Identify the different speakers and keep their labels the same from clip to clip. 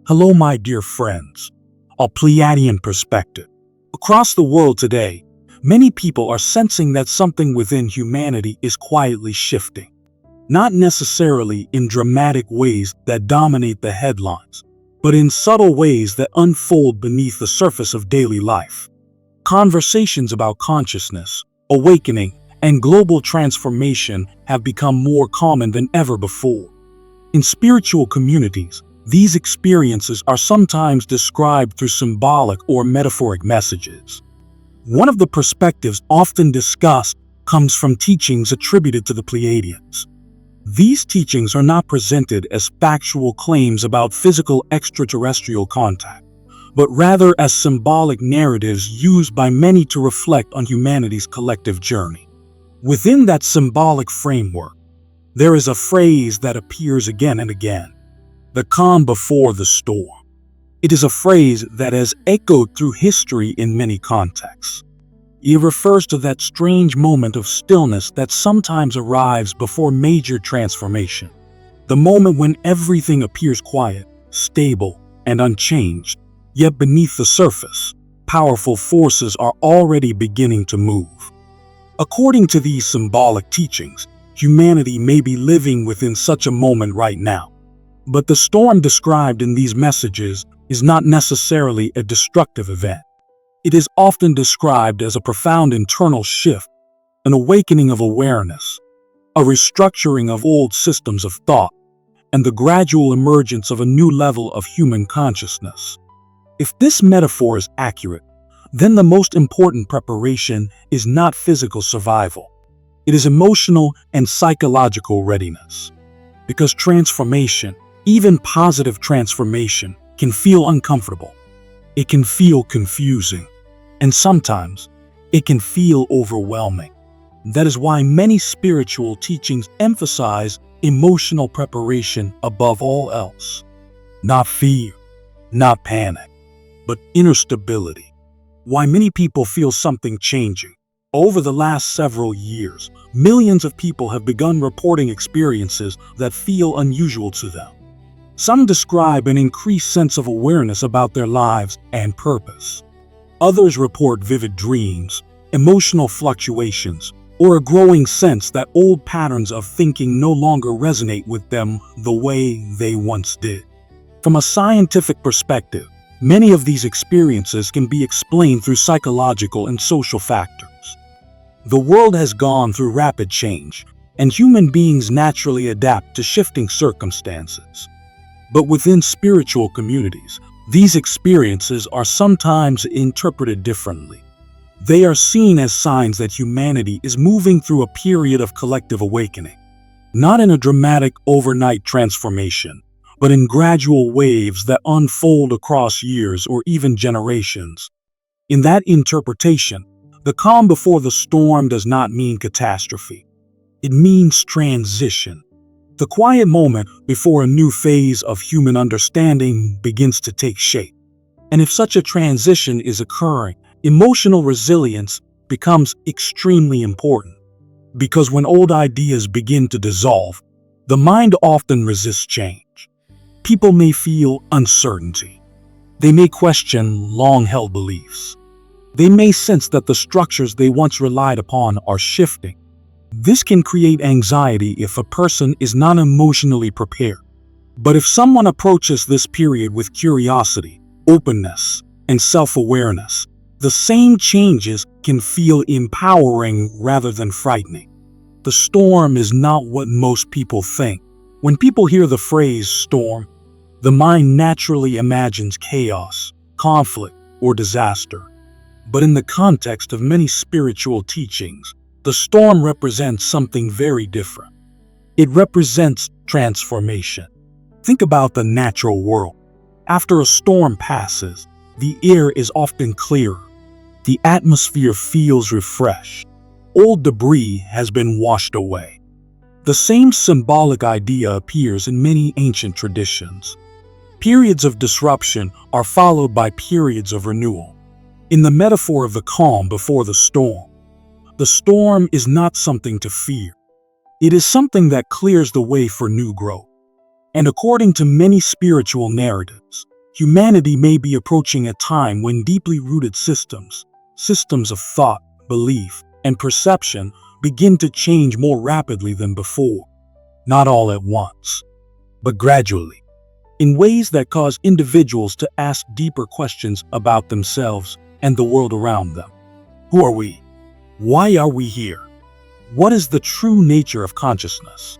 Speaker 1: Hello, my dear friends. A Pleiadian perspective. Across the world today, many people are sensing that something within humanity is quietly shifting. Not necessarily in dramatic ways that dominate the headlines, but in subtle ways that unfold beneath the surface of daily life. Conversations about consciousness, awakening, and global transformation have become more common than ever before. In spiritual communities, these experiences are sometimes described through symbolic or metaphoric messages. One of the perspectives often discussed comes from teachings attributed to the Pleiadians. These teachings are not presented as factual claims about physical extraterrestrial contact, but rather as symbolic narratives used by many to reflect on humanity's collective journey. Within that symbolic framework, there is a phrase that appears again and again: the calm before the storm. It is a phrase that has echoed through history in many contexts. It refers to that strange moment of stillness that sometimes arrives before major transformation. The moment when everything appears quiet, stable, and unchanged, yet beneath the surface, powerful forces are already beginning to move. According to these symbolic teachings, humanity may be living within such a moment right now. But the storm described in these messages is not necessarily a destructive event. It is often described as a profound internal shift, an awakening of awareness, a restructuring of old systems of thought, and the gradual emergence of a new level of human consciousness. If this metaphor is accurate, then the most important preparation is not physical survival. It is emotional and psychological readiness. Because transformation, even positive transformation, can feel uncomfortable. It can feel confusing, and sometimes it can feel overwhelming. That is why many spiritual teachings emphasize emotional preparation above all else. Not fear, not panic, but inner stability. Why many people feel something changing. Over the last several years, millions of people have begun reporting experiences that feel unusual to them. Some describe an increased sense of awareness about their lives and purpose. Others report vivid dreams, emotional fluctuations, or a growing sense that old patterns of thinking no longer resonate with them the way they once did. From a scientific perspective, many of these experiences can be explained through psychological and social factors. The world has gone through rapid change, and human beings naturally adapt to shifting circumstances. But within spiritual communities, these experiences are sometimes interpreted differently. They are seen as signs that humanity is moving through a period of collective awakening, not in a dramatic overnight transformation, but in gradual waves that unfold across years or even generations. In that interpretation, the calm before the storm does not mean catastrophe. It means transition. The quiet moment before a new phase of human understanding begins to take shape. And if such a transition is occurring, emotional resilience becomes extremely important. Because when old ideas begin to dissolve, the mind often resists change. People may feel uncertainty. They may question long-held beliefs. They may sense that the structures they once relied upon are shifting. This can create anxiety if a person is not emotionally prepared. But if someone approaches this period with curiosity, openness, and self-awareness, the same changes can feel empowering rather than frightening. The storm is not what most people think. When people hear the phrase storm, the mind naturally imagines chaos, conflict, or disaster. But in the context of many spiritual teachings, the storm represents something very different. It represents transformation. Think about the natural world. After a storm passes, the air is often clearer. The atmosphere feels refreshed. Old debris has been washed away. The same symbolic idea appears in many ancient traditions. Periods of disruption are followed by periods of renewal. In the metaphor of the calm before the storm is not something to fear. It is something that clears the way for new growth. And according to many spiritual narratives, Humanity may be approaching a time when deeply rooted systems of thought, belief, and perception begin to change more rapidly than before. Not all at once, but gradually, in ways that cause individuals to ask deeper questions about themselves and the world around them. Who are we? Why are we here? What is the true nature of consciousness?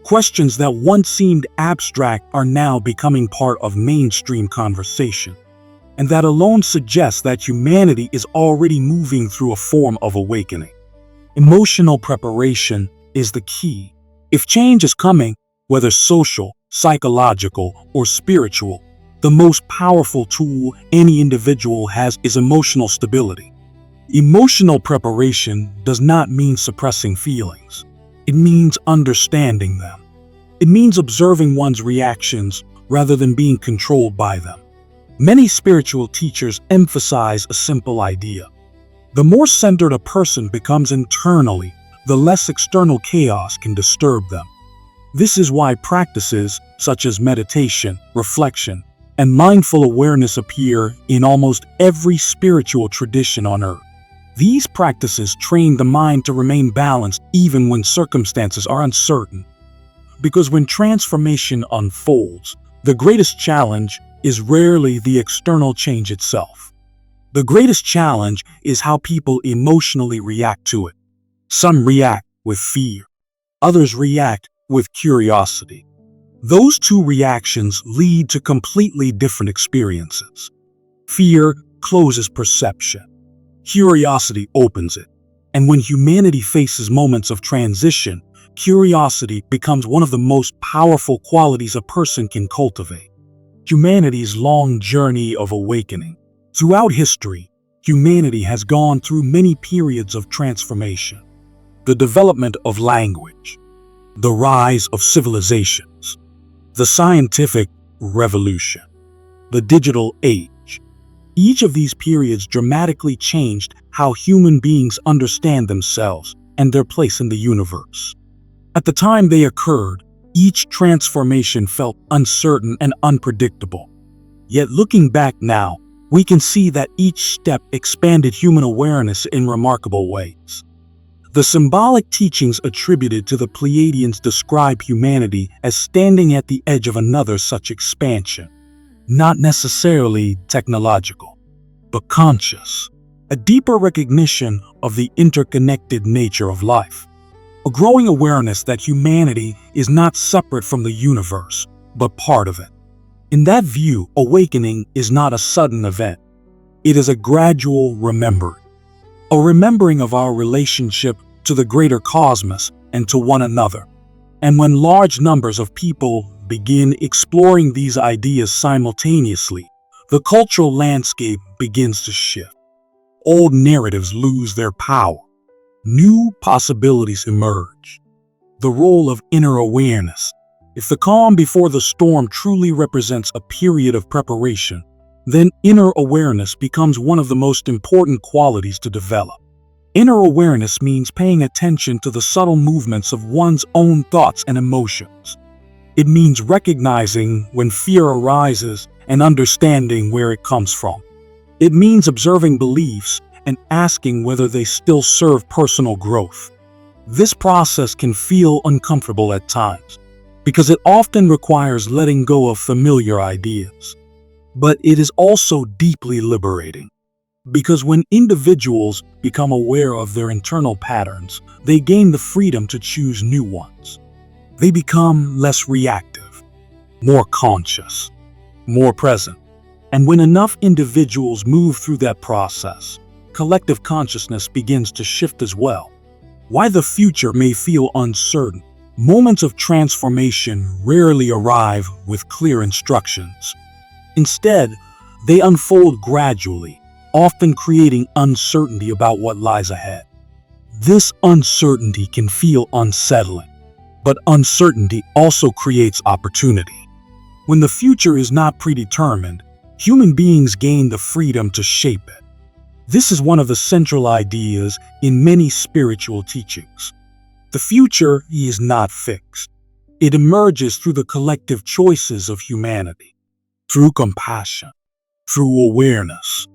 Speaker 1: Questions that once seemed abstract are now becoming part of mainstream conversation, and that alone suggests that humanity is already moving through a form of awakening. Emotional preparation is the key. If change is coming, whether social, psychological, or spiritual, the most powerful tool any individual has is emotional stability. Emotional preparation does not mean suppressing feelings. It means understanding them. It means observing one's reactions rather than being controlled by them. Many spiritual teachers emphasize a simple idea. The more centered a person becomes internally, the less external chaos can disturb them. This is why practices such as meditation, reflection, and mindful awareness appear in almost every spiritual tradition on earth. These practices train the mind to remain balanced even when circumstances are uncertain. Because when transformation unfolds, the greatest challenge is rarely the external change itself. The greatest challenge is how people emotionally react to it. Some react with fear. Others react with curiosity. Those two reactions lead to completely different experiences. Fear closes perception. Curiosity opens it. And when humanity faces moments of transition, curiosity becomes one of the most powerful qualities a person can cultivate. Humanity's long journey of awakening. Throughout history, humanity has gone through many periods of transformation. The development of language, the rise of civilizations, the scientific revolution, the digital age. Each of these periods dramatically changed how human beings understand themselves and their place in the universe. At the time they occurred, each transformation felt uncertain and unpredictable. Yet looking back now, we can see that each step expanded human awareness in remarkable ways. The symbolic teachings attributed to the Pleiadians describe humanity as standing at the edge of another such expansion. Not necessarily technological, but conscious. A deeper recognition of the interconnected nature of life. A growing awareness that humanity is not separate from the universe, but part of it. In that view, awakening is not a sudden event. It is a gradual remembering. A remembering of our relationship to the greater cosmos and to one another. And when large numbers of people begin exploring these ideas simultaneously, the cultural landscape begins to shift. Old narratives lose their power. New possibilities emerge. The role of inner awareness. If the calm before the storm truly represents a period of preparation, then inner awareness becomes one of the most important qualities to develop. Inner awareness means paying attention to the subtle movements of one's own thoughts and emotions. It means recognizing when fear arises and understanding where it comes from. It means observing beliefs and asking whether they still serve personal growth. This process can feel uncomfortable at times, because it often requires letting go of familiar ideas. But it is also deeply liberating, because when individuals become aware of their internal patterns, they gain the freedom to choose new ones. They become less reactive, more conscious, more present. And when enough individuals move through that process, collective consciousness begins to shift as well. While the future may feel uncertain, moments of transformation rarely arrive with clear instructions. Instead, they unfold gradually, often creating uncertainty about what lies ahead. This uncertainty can feel unsettling, but uncertainty also creates opportunity. When the future is not predetermined, human beings gain the freedom to shape it. This is one of the central ideas in many spiritual teachings. The future is not fixed. It emerges through the collective choices of humanity. through compassion, through awareness,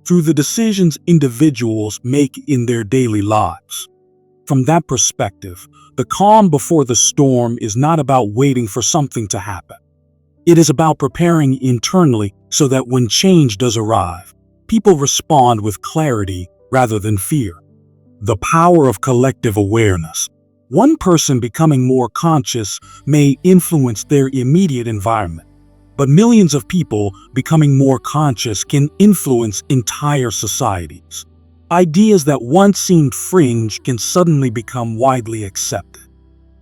Speaker 1: through the decisions individuals make in their daily lives. From that perspective, the calm before the storm is not about waiting for something to happen. It is about preparing internally so that when change does arrive, people respond with clarity rather than fear. The power of collective awareness. One person becoming more conscious may influence their immediate environment, but millions of people becoming more conscious can influence entire societies. Ideas that once seemed fringe can suddenly become widely accepted.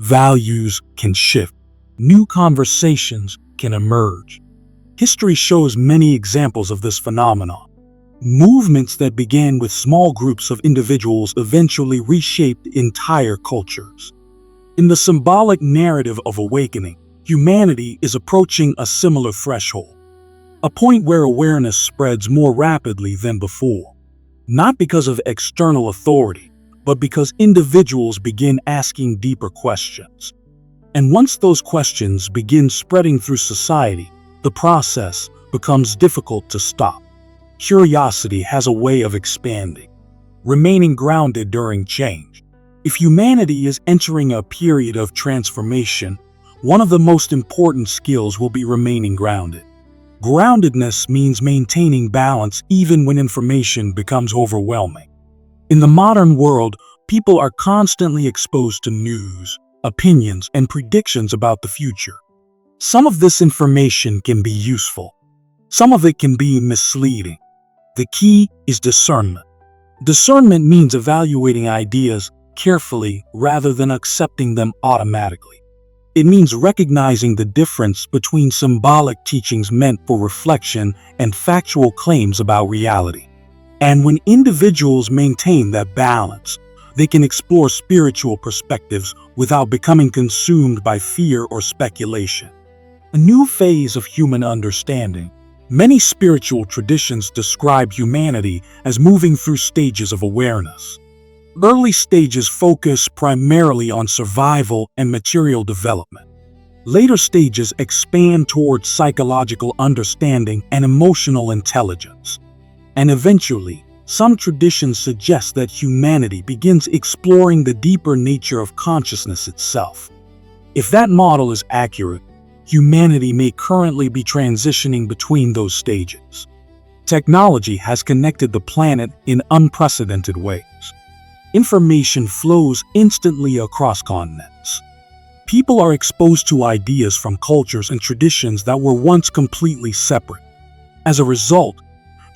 Speaker 1: Values can shift. New conversations can emerge. History shows many examples of this phenomenon. Movements that began with small groups of individuals eventually reshaped entire cultures. In the symbolic narrative of awakening, humanity is approaching a similar threshold, a point where awareness spreads more rapidly than before. Not because of external authority, but because individuals begin asking deeper questions. And once those questions begin spreading through society, the process becomes difficult to stop. Curiosity has a way of expanding, remaining grounded during change. If humanity is entering a period of transformation, one of the most important skills will be remaining grounded. Groundedness means maintaining balance even when information becomes overwhelming. In the modern world, people are constantly exposed to news, opinions, and predictions about the future. Some of this information can be useful. Some of it can be misleading. The key is discernment. Discernment means evaluating ideas carefully rather than accepting them automatically. It means recognizing the difference between symbolic teachings meant for reflection and factual claims about reality. And when individuals maintain that balance, they can explore spiritual perspectives without becoming consumed by fear or speculation. A new phase of human understanding. Many spiritual traditions describe humanity as moving through stages of awareness. Early stages focus primarily on survival and material development. Later stages expand towards psychological understanding and emotional intelligence. And eventually, some traditions suggest that humanity begins exploring the deeper nature of consciousness itself. If that model is accurate, humanity may currently be transitioning between those stages. Technology has connected the planet in unprecedented ways. Information flows instantly across continents. People are exposed to ideas from cultures and traditions that were once completely separate. As a result,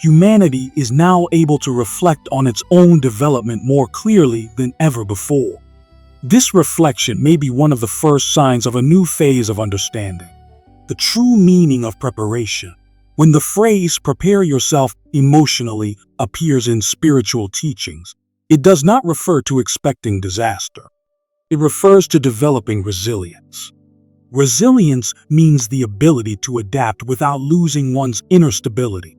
Speaker 1: humanity is now able to reflect on its own development more clearly than ever before. This reflection may be one of the first signs of a new phase of understanding. The true meaning of preparation. When the phrase "prepare yourself emotionally" appears in spiritual teachings, it does not refer to expecting disaster. It refers to developing resilience. Resilience means the ability to adapt without losing one's inner stability.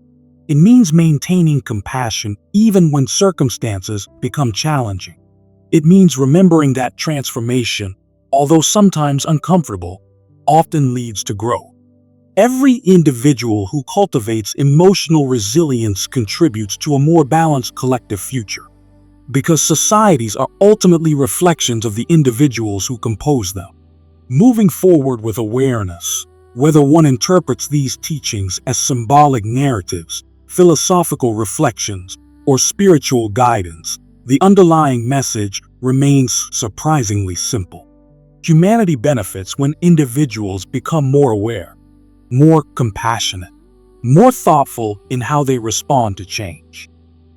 Speaker 1: It means maintaining compassion even when circumstances become challenging. It means remembering that transformation, although sometimes uncomfortable, often leads to growth. Every individual who cultivates emotional resilience contributes to a more balanced collective future, because societies are ultimately reflections of the individuals who compose them. Moving forward with awareness, whether one interprets these teachings as symbolic narratives, philosophical reflections, or spiritual guidance, the underlying message remains surprisingly simple. Humanity benefits when individuals become more aware, more compassionate, more thoughtful in how they respond to change.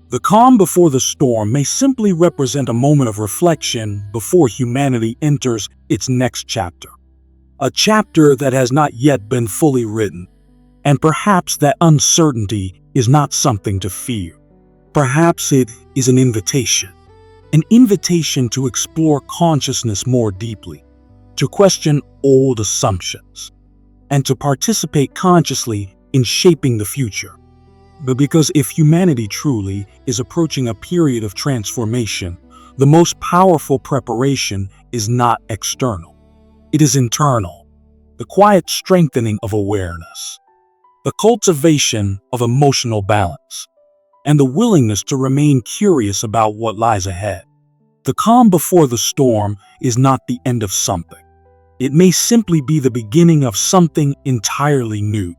Speaker 1: The calm before the storm may simply represent a moment of reflection before humanity enters its next chapter. A chapter that has not yet been fully written. And perhaps that uncertainty is not something to fear. Perhaps it is an invitation to explore consciousness more deeply, to question old assumptions, and to participate consciously in shaping the future. But because if humanity truly is approaching a period of transformation, the most powerful preparation is not external. It is internal, the quiet strengthening of awareness. the cultivation of emotional balance, and the willingness to remain curious about what lies ahead. The calm before the storm is not the end of something. It may simply be the beginning of something entirely new.